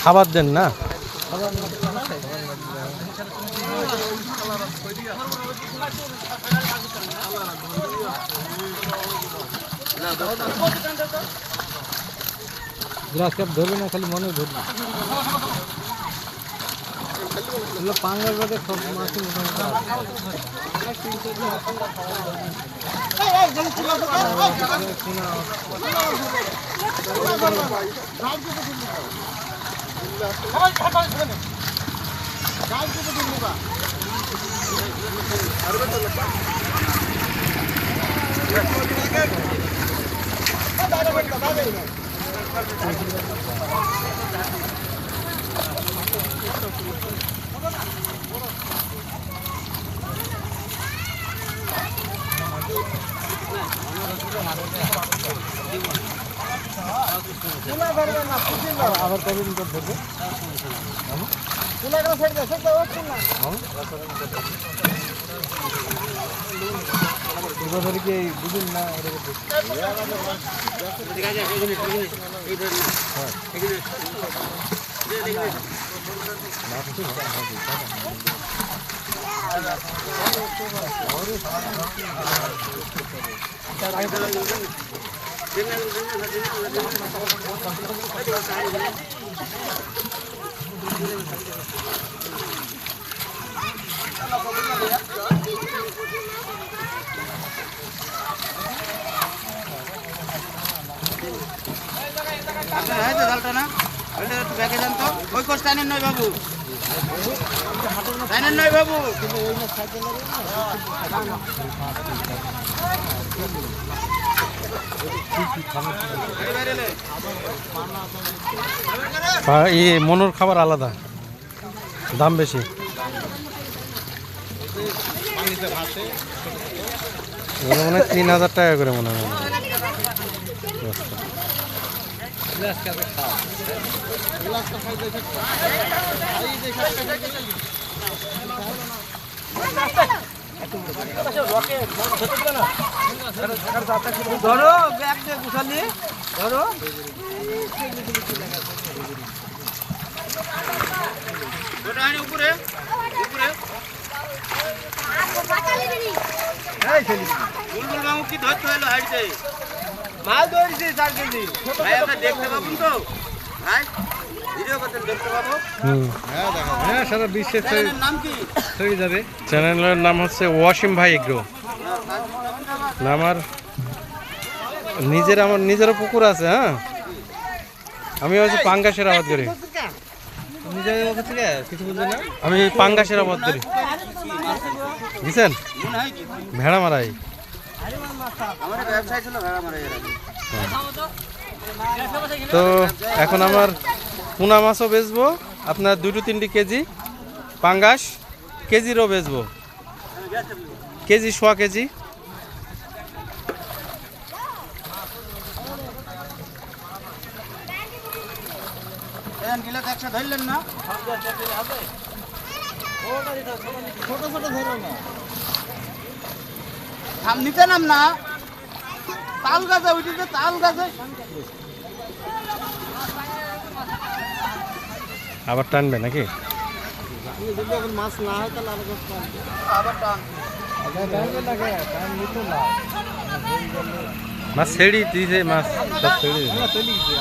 খাবার দেন না? Glass cup ধরবে না, খালি মনে ধরবে। পাঙ্গাস বাদে সব মাছই আবার কবে দিন ধরবে? কি দুদিন না জালটা না ব্যাগে যান তো ওই কোর্স টাইনের নয় বাবু, টাইনের নয় বাবু। মনোর খাবার আলাদা, দাম বেশি। মনে হয় 3000 টাকা করে মনে হয়। ধরো ব্যাগ দিয়ে গুছালি, ধরো উপরে উপরে বুলবুল মামু কি ধরতে হলো হাইটে মাল ধরেছি 4 কেজি ভাই, আমরা দেখতে পাবো তো ভাই, ভিডিও করতে দেখতে পাবো। হ্যাঁ দেখো, হ্যাঁ সারা বিশ্বে নাম কি ছড়িয়ে যাবে। চ্যানেলের নাম হচ্ছে ওয়াসিম ভাই এগ্রো। আমার নিজেরও পুকুর আছে। হ্যাঁ, আমি হচ্ছে পাঙ্গাসের আবাদ করি। আমি পাঙ্গাসের আবাদ করি। বুঝছেন, ভেড়া মারাই। তো এখন আমার পোনা মাছও বেচবো, আপনার 2-3 কেজি পাঙ্গাস কেজিরও বেচবো, কেজি 100 কেজি। ধরলেন না, ছোট ছোট ধরো না, নিচে নাম না, তাল গাছে উঠেছে, তাল গাছে আবার টানবে নাকি? মাছ না হয় তাহলে আবার টান, মাছ ছেড়ি দিয়েছে, মাছ সব ছেড়ে দিয়েছে।